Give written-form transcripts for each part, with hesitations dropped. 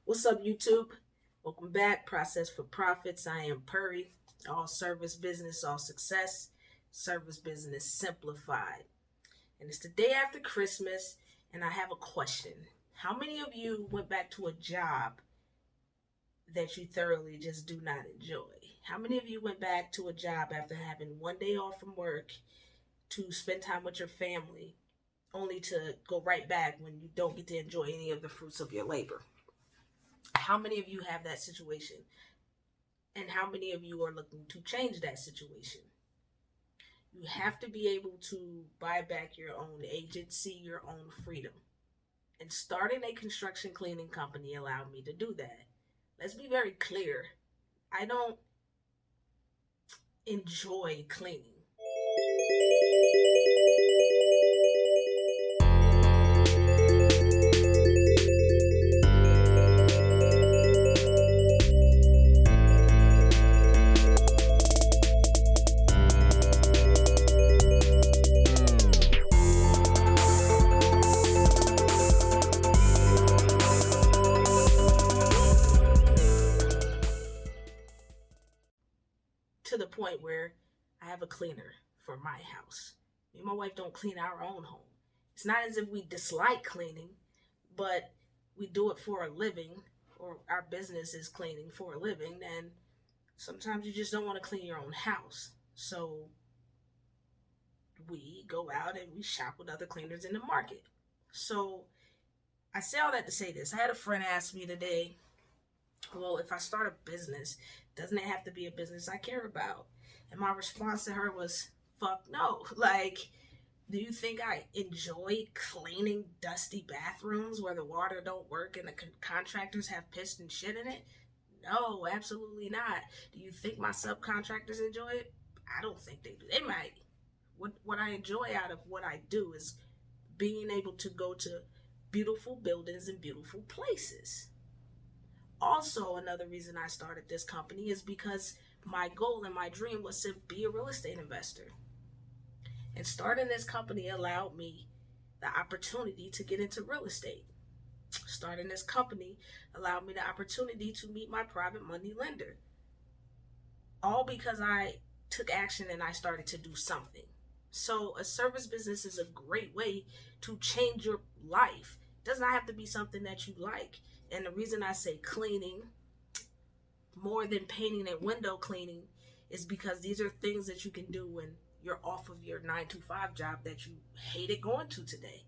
What's up, YouTube? Welcome back. Process for Profits. I am Purry. All service business, all success. Service business simplified. And it's the day after Christmas, and I have a question. How many of you went back to a job that you thoroughly just do not enjoy? How many of you went back to a job after having one day off from work to spend time with your family, only to go right back when you don't get to enjoy any of the fruits of your labor? How many of you have that situation? And how many of you are looking to change that situation? You have to be able to buy back your own agency, your own freedom. And starting a construction cleaning company allowed me to do that. Let's be very clear. I don't enjoy cleaning. To the point where I have a cleaner for my house. Me and my wife don't clean our own home. It's not as if we dislike cleaning, but we do it for a living, or our business is cleaning for a living, and sometimes you just don't want to clean your own house. So we go out and we shop with other cleaners in the market. So I say all that to say this. I had a friend ask me today, well, if I start a business, doesn't it have to be a business I care about? And my response to her was, fuck no. Like, do you think I enjoy cleaning dusty bathrooms where the water don't work and the contractors have pissed and shit in it? No, absolutely not. Do you think my subcontractors enjoy it? I don't think they do. They might. What I enjoy out of what I do is being able to go to beautiful buildings and beautiful places. Also, another reason I started this company is because my goal and my dream was to be a real estate investor. And starting this company allowed me the opportunity to get into real estate. Starting this company allowed me the opportunity to meet my private money lender. All because I took action and I started to do something. So a service business is a great way to change your life. It does not have to be something that you like. And the reason I say cleaning more than painting and window cleaning is because these are things that you can do when you're off of your 9 to 5 job that you hated going to today.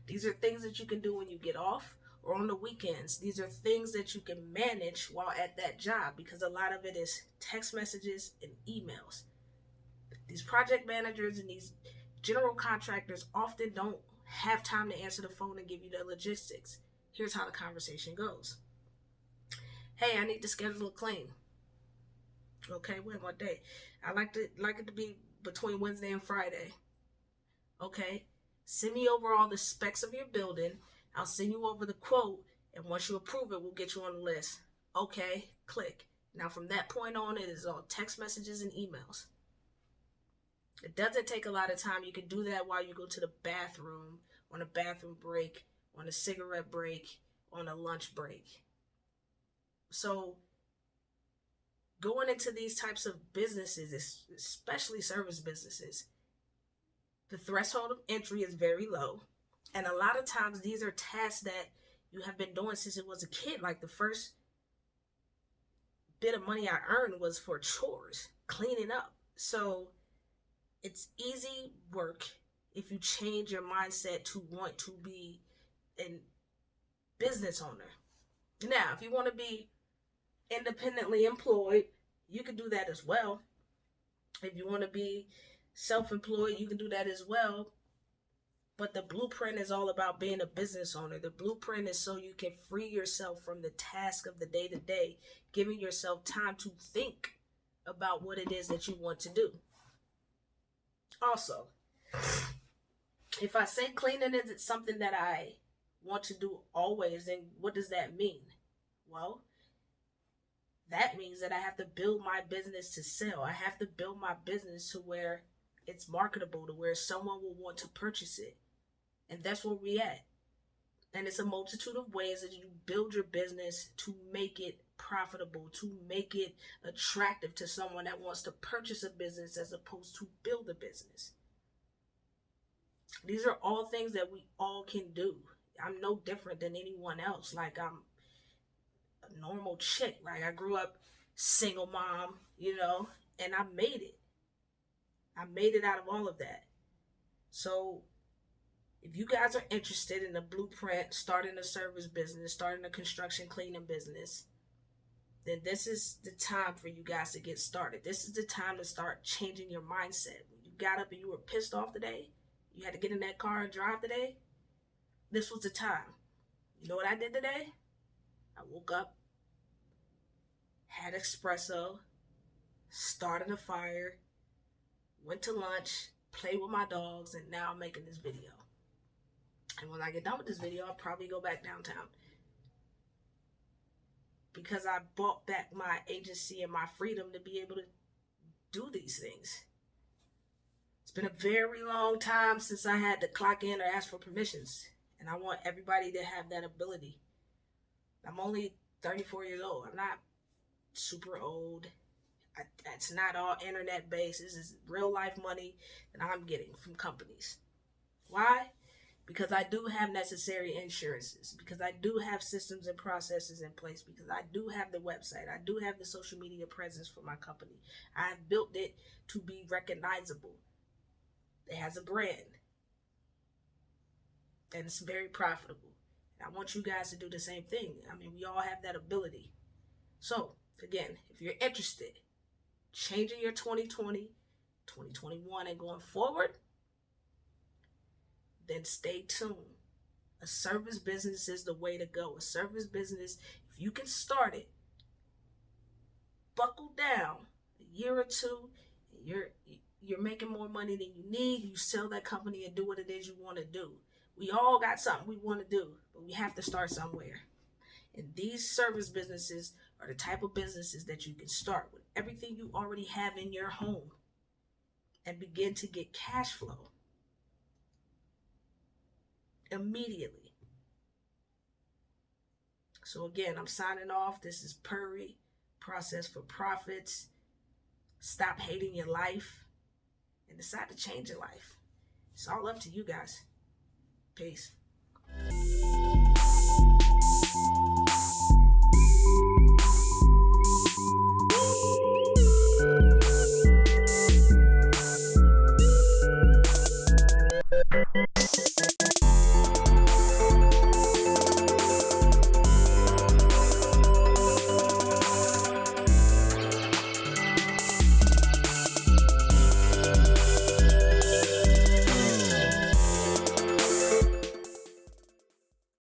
These are things that you can do when you get off or on the weekends. These are things that you can manage while at that job, because a lot of it is text messages and emails. These project managers and these general contractors often don't have time to answer the phone and give you the logistics. Here's how the conversation goes. Hey, I need to schedule a clean. Okay, when, what day? I like it to be between Wednesday and Friday. Okay, send me over all the specs of your building. I'll send you over the quote, and once you approve it, we'll get you on the list. Okay, click. Now from that point on, it is all text messages and emails. It doesn't take a lot of time. You can do that while you go to the bathroom, on a bathroom break, on a cigarette break, on a lunch break. So going into these types of businesses, especially service businesses, the threshold of entry is very low. And a lot of times these are tasks that you have been doing since it was a kid. Like the first bit of money I earned was for chores, cleaning up. So it's easy work if you change your mindset to want to be a business owner. Now, if you want to be independently employed, you can do that as well. If you want to be self-employed, you can do that as well. But the blueprint is all about being a business owner. The blueprint is so you can free yourself from the task of the day-to-day, giving yourself time to think about what it is that you want to do. Also, if I say cleaning is something that I want to do always, then what does that mean? Well, that means that I have to build my business to sell. I have to build my business to where it's marketable, to where someone will want to purchase it. And that's where we at. And it's a multitude of ways that you build your business to make it profitable, to make it attractive to someone that wants to purchase a business as opposed to build a business. These are all things that we all can do. I'm no different than anyone else. Like, I'm a normal chick. Like, I grew up single mom, and I made it. I made it out of all of that. So if you guys are interested in the blueprint, starting a service business, starting a construction cleaning business, then this is the time for you guys to get started. This is the time to start changing your mindset. When you got up and you were pissed off today, you had to get in that car and drive today, this was the time. You know what I did today? I woke up, had espresso, started a fire, went to lunch, played with my dogs, and now I'm making this video. And when I get done with this video, I'll probably go back downtown. Because I bought back my agency and my freedom to be able to do these things. It's been a very long time since I had to clock in or ask for permissions. And I want everybody to have that ability. I'm only 34 years old. I'm not super old. It's not all internet based. This is real life money that I'm getting from companies. Why? Because I do have necessary insurances, because I do have systems and processes in place, because I do have the website, I do have the social media presence for my company. I've built it to be recognizable. It has a brand, and it's very profitable. And I want you guys to do the same thing. I mean, we all have that ability. So, again, if you're interested, changing your 2020, 2021, and going forward, then stay tuned. A service business is the way to go. A service business, if you can start it, buckle down a year or two, you're making more money than you need. You sell that company and do what it is you want to do. We all got something we want to do, but we have to start somewhere. And these service businesses are the type of businesses that you can start with everything you already have in your home and begin to get cash flow immediately. So again, I'm signing off. This is Purry, Process for Profits. Stop hating your life and decide to change your life. It's all up to you guys. Peace.